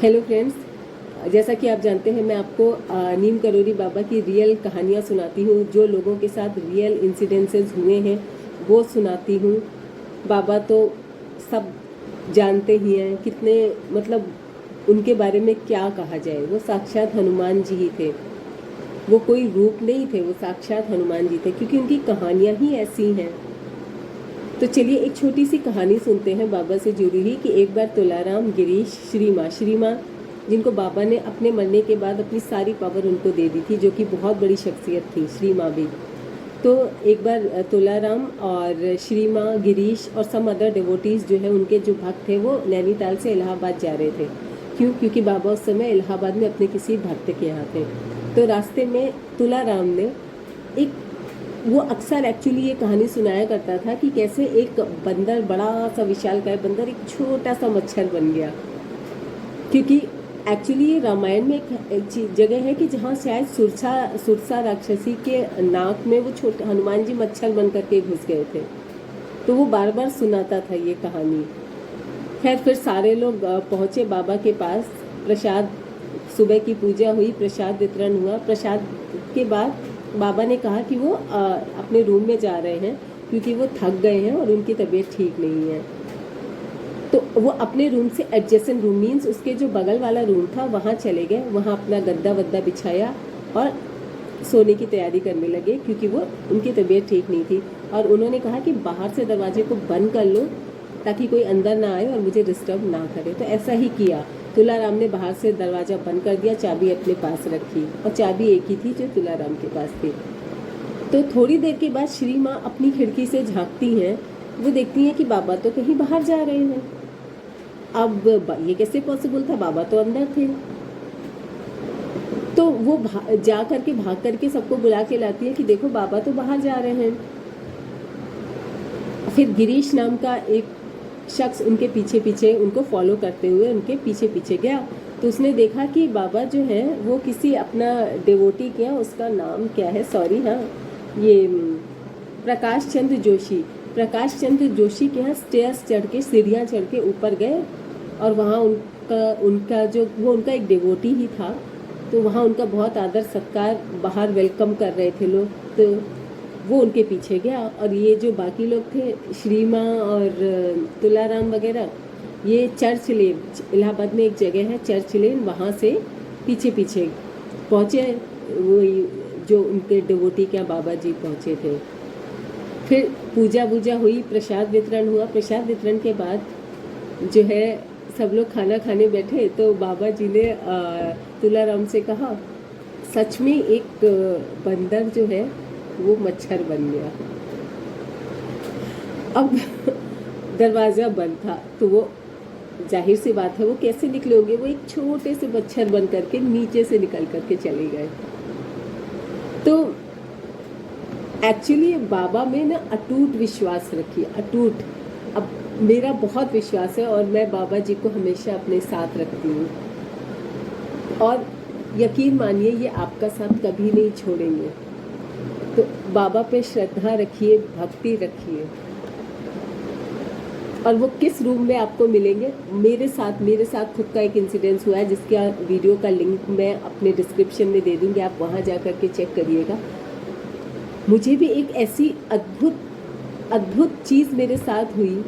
Hello friends, जैसा कि आप जानते हैं मैं आपको नीम करोली बाबा की रियल कहानियाँ सुनाती हूँ। जो लोगों के साथ रियल इंसिडेंसेस हुए हैं वो सुनाती हूँ। बाबा तो सब जानते ही हैं, कितने मतलब उनके बारे में क्या कहा जाए। वो साक्षात हनुमान जी ही थे, वो कोई रूप नहीं थे, वो साक्षात हनुमान जी थे, क्योंकि उनकी कहानियाँ ही ऐसी हैं। तो चलिए एक छोटी सी कहानी सुनते हैं बाबा से जुड़ी हुई कि एक बार तुलाराम, गिरीश, श्री माँ जिनको बाबा ने अपने मरने के बाद अपनी सारी पावर उनको दे दी थी, जो कि बहुत बड़ी शख्सियत थी, श्री माँ भी। तो एक बार तुलाराम और श्री माँ, गिरीश और सम अदर डिवोटीज जो है, उनके जो भक्त थे, वो नैनीताल से इलाहाबाद जा रहे थे। क्योंकि बाबा उस समय इलाहाबाद में अपने किसी भक्त के यहाँ थे। तो रास्ते में तुलाराम ने एक वो अक्सर एक्चुअली ये कहानी सुनाया करता था कि कैसे एक बंदर, बड़ा सा विशालकाय बंदर, एक छोटा सा मच्छर बन गया। क्योंकि एक्चुअली ये रामायण में एक जगह है कि जहाँ शायद सुरसा राक्षसी के नाक में वो छोटे हनुमान जी मच्छर बन करके घुस गए थे। तो वो बार बार सुनाता था ये कहानी। खैर, फिर सारे लोग पहुँचे बाबा के पास। प्रसाद, सुबह की पूजा हुई, प्रसाद वितरण हुआ। प्रसाद के बाद बाबा ने कहा कि वो अपने रूम में जा रहे हैं, क्योंकि वो थक गए हैं और उनकी तबीयत ठीक नहीं है। तो वो अपने रूम से एडजेसेंट रूम, मीन्स उसके जो बगल वाला रूम था, वहाँ चले गए। वहाँ अपना गद्दा वद्दा बिछाया और सोने की तैयारी करने लगे, क्योंकि वो उनकी तबीयत ठीक नहीं थी। और उन्होंने कहा कि बाहर से दरवाजे को बंद कर लो ताकि कोई अंदर ना आए और मुझे डिस्टर्ब ना करे। तो ऐसा ही किया। तुलाराम ने बाहर से दरवाज़ा बंद कर दिया, चाबी अपने पास रखी, और चाबी एक ही थी जो तुलाराम के पास थी। तो थोड़ी देर के बाद श्री माँ अपनी खिड़की से झांकती हैं। वो देखती हैं कि बाबा तो कहीं बाहर जा रहे हैं। अब ये कैसे पॉसिबल था, बाबा तो अंदर थे। तो वो भाग करके सबको बुला के लाती है कि देखो बाबा तो बाहर जा रहे हैं। फिर गिरीश नाम का एक शख्स उनके पीछे पीछे, उनको फॉलो करते हुए उनके पीछे पीछे गया। तो उसने देखा कि बाबा जो है वो किसी अपना डिवोटी के, उसका नाम क्या है, सॉरी, हाँ, ये प्रकाश चंद्र जोशी के यहाँ स्टेयर्स चढ़ के, सीढ़ियाँ चढ़ के ऊपर गए। और वहाँ उनका जो वो उनका एक डिवोटी ही था, तो वहाँ उनका बहुत आदर सत्कार, बाहर वेलकम कर रहे थे लोग। तो वो उनके पीछे गया। और ये जो बाकी लोग थे, श्री माँ और तुलाराम वगैरह, ये चर्च लेन, इलाहाबाद में एक जगह है चर्च लेन, वहाँ से पीछे पीछे पहुँचे। वो जो उनके डिवोटी क्या बाबा जी पहुँचे थे। फिर पूजा वूजा हुई, प्रसाद वितरण हुआ। प्रसाद वितरण के बाद जो है सब लोग खाना खाने बैठे। तो बाबा जी ने तुलाराम से कहा, सच में एक बंदर जो है वो मच्छर बन गया। अब दरवाज़ा बंद था, तो वो जाहिर सी बात है वो कैसे निकले होंगे। वो एक छोटे से मच्छर बन करके नीचे से निकल करके चले गए। तो एक्चुअली बाबा में ना अटूट विश्वास रखिए, अटूट। अब मेरा बहुत विश्वास है और मैं बाबा जी को हमेशा अपने साथ रखती हूँ, और यकीन मानिए ये आपका साथ कभी नहीं छोड़ेंगे। तो बाबा पे श्रद्धा रखिए, भक्ति रखिए। और वो किस रूम में आपको मिलेंगे, मेरे साथ खुद का एक इंसिडेंस हुआ है, जिसका वीडियो का लिंक मैं अपने डिस्क्रिप्शन में दे दूँगी, आप वहाँ जा कर के चेक करिएगा। मुझे भी एक ऐसी अद्भुत चीज़ मेरे साथ हुई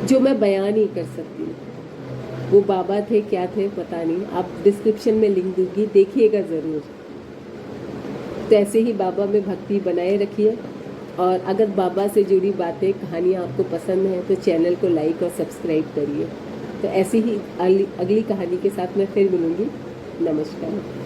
जो मैं बयान नहीं कर सकती। वो बाबा थे, क्या थे पता नहीं, आप डिस्क्रिप्शन में लिंक दूँगी, देखिएगा ज़रूर। तो ऐसे ही बाबा में भक्ति बनाए रखिए। और अगर बाबा से जुड़ी बातें, कहानियाँ आपको पसंद हैं तो चैनल को लाइक और सब्सक्राइब करिए। तो ऐसी ही अगली कहानी के साथ मैं फिर मिलूँगी। नमस्कार।